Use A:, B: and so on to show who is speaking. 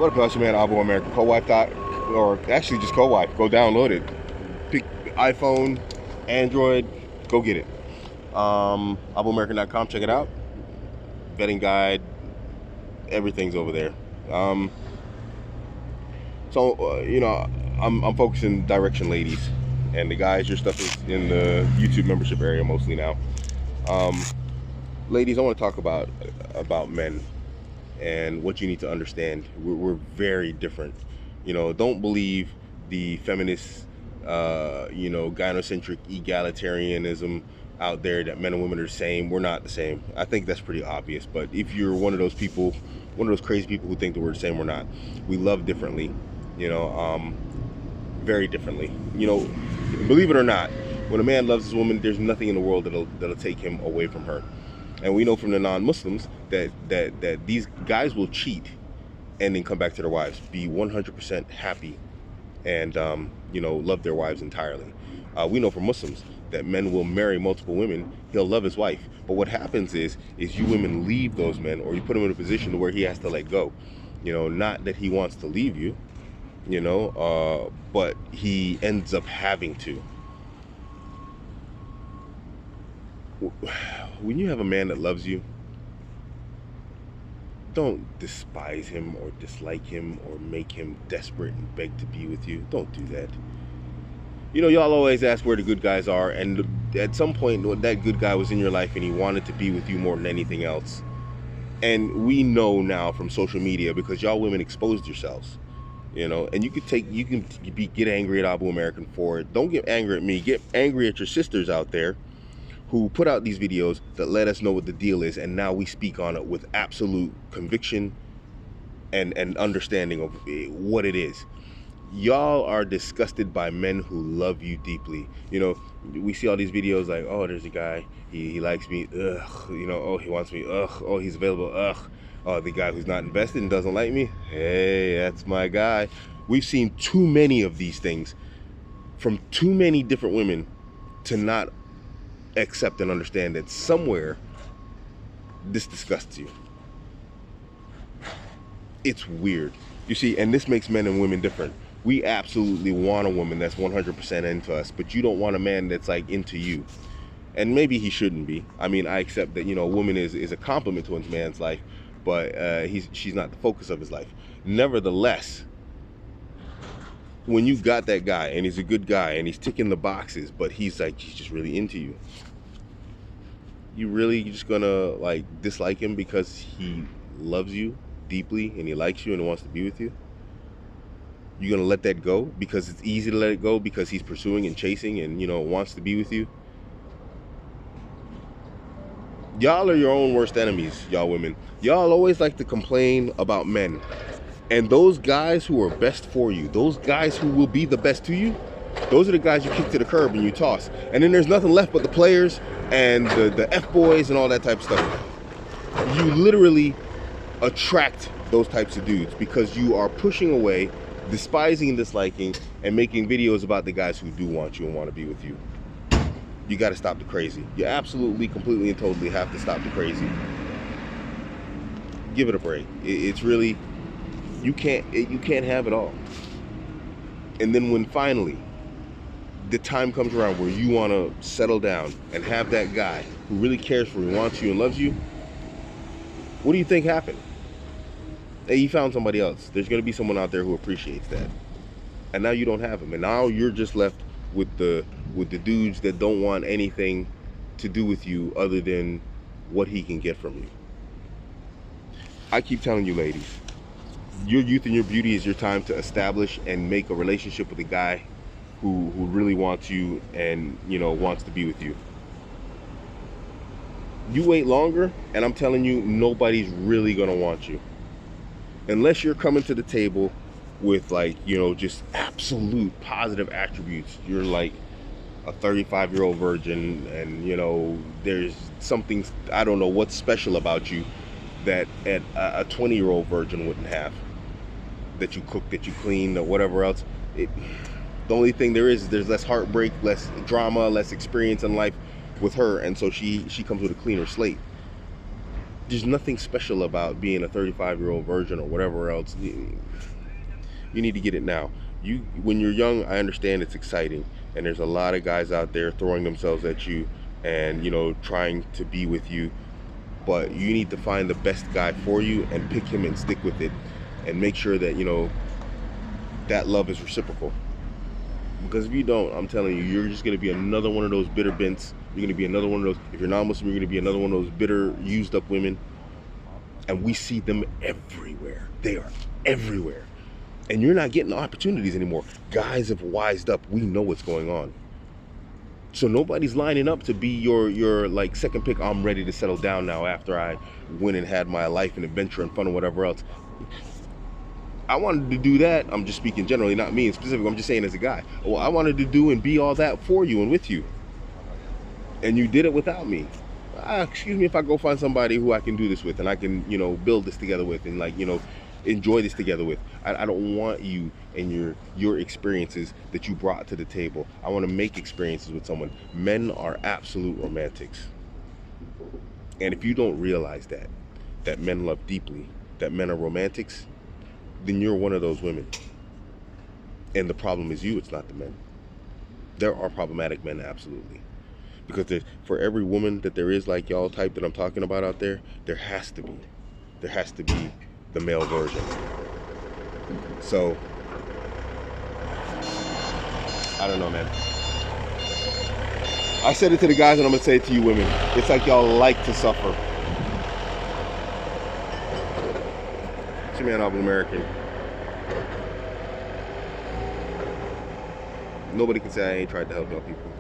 A: What up, else, man? Abuamerican co-wife or actually just co-wife. Go download it. Pick iPhone, Android, go get it. Abuamerican.com. Check it out. Vetting guide, everything's over there. Um, I'm focusing direction, ladies, and the guys. Your stuff is in the YouTube membership area mostly now. Um, Ladies, I want to talk about men and what you need to understand. We're very different. Don't believe the feminist, gynocentric egalitarianism out there that men and women are the same. We're not the same. I think that's pretty obvious. But if you're one of those people, one of those crazy people who think that we're the same, we're not. We love differently. Very differently. Believe it or not, when a man loves his woman, there's nothing in the world that'll take him away from her. And we know from the non-Muslims that these guys will cheat and then come back to their wives, be 100% happy, and love their wives entirely. We know from Muslims that men will marry multiple women. He'll love his wife, but what happens is you women leave those men, or you put him in a position where he has to let go. Not that he wants to leave you, but he ends up having to. When you have a man that loves you, don't despise him or dislike him or make him desperate and beg to be with you. Don't do that. Y'all always ask where the good guys are, and at some point that good guy was in your life and he wanted to be with you more than anything else. And we know now from social media, because y'all women exposed yourselves, and you can get angry at Abuamerican for it. Don't get angry at me. Get angry at your sisters out there who put out these videos that let us know what the deal is, and now we speak on it with absolute conviction and understanding of what it is. Y'all are disgusted by men who love you deeply. We see all these videos like, oh, there's a guy, he likes me, ugh, oh, he wants me, ugh, oh, he's available, ugh, oh, the guy who's not invested and doesn't like me, hey, that's my guy. We've seen too many of these things from too many different women to not accept and understand that somewhere this disgusts you. It's weird. You see, and this makes men and women different. We absolutely want a woman that's 100% into us, but you don't want a man that's like into you. And maybe he shouldn't be. I mean, I accept that, a woman is a compliment to a man's life, but she's not the focus of his life. Nevertheless, when you got that guy and he's a good guy and he's ticking the boxes, but he's just really into you, you're just gonna dislike him because he loves you deeply and he likes you and wants to be with you? You're gonna let that go because it's easy to let it go because he's pursuing and chasing and wants to be with you? Y'all are your own worst enemies, y'all women. Y'all always like to complain about men. And those guys who are best for you, those guys who will be the best to you, those are the guys you kick to the curb and you toss. And then there's nothing left but the players and the F-boys and all that type of stuff. You literally attract those types of dudes because you are pushing away, despising and disliking, and making videos about the guys who do want you and want to be with you. You got to stop the crazy. You absolutely, completely, and totally have to stop the crazy. Give it a break. It's really... You can't have it all. And then when finally the time comes around where you want to settle down and have that guy who really cares for you, wants you, and loves you, what do you think happened? Hey, you found somebody else. There's going to be someone out there who appreciates that. And now you don't have him. And now you're just left with the dudes that don't want anything to do with you other than what he can get from you. I keep telling you, ladies, your youth and your beauty is your time to establish and make a relationship with a guy who really wants you and wants to be with you. You wait longer, and I'm telling you, nobody's really gonna want you unless you're coming to the table with just absolute positive attributes. You're like a 35-year-old virgin, and there's something, I don't know what's special about you that a 20-year-old virgin wouldn't have. That you cook, that you clean, or whatever else. The only thing there's less heartbreak, less drama, less experience in life with her, and so she comes with a cleaner slate. There's nothing special about being a 35-year-old virgin or whatever else. You need to get it now. When you're young, I understand it's exciting, and there's a lot of guys out there throwing themselves at you and, you know, trying to be with you. But you need to find the best guy for you and pick him and stick with it, and make sure that, you know, that love is reciprocal. Because if you don't, I'm telling you, you're just going to be another one of those bitter bents. You're going to be another one of those, if you're non-Muslim, you're going to be another one of those bitter, used up women. And we see them everywhere. They are everywhere. And you're not getting the opportunities anymore. Guys have wised up. We know what's going on. So nobody's lining up to be your like second pick. I'm ready to settle down now after I went and had my life and adventure and fun and whatever else. I wanted to do that. I'm just speaking generally, not me in specific. I'm just saying as a guy. Well, I wanted to do and be all that for you and with you. And you did it without me. Excuse me if I go find somebody who I can do this with and I can, you know, build this together with and, like, you know, enjoy this together with. I don't want you and your experiences that you brought to the table. I want to make experiences with someone. Men are absolute romantics. And if you don't realize that men love deeply, that men are romantics, then you're one of those women. And the problem is you, it's not the men. There are problematic men, absolutely. Because for every woman that there is like y'all type that I'm talking about out there, there has to be the male version. So, I don't know, man. I said it to the guys and I'm gonna say it to you women. It's like y'all like to suffer. It's your man, Abuamerican. Nobody can say I ain't tried to help y'all people.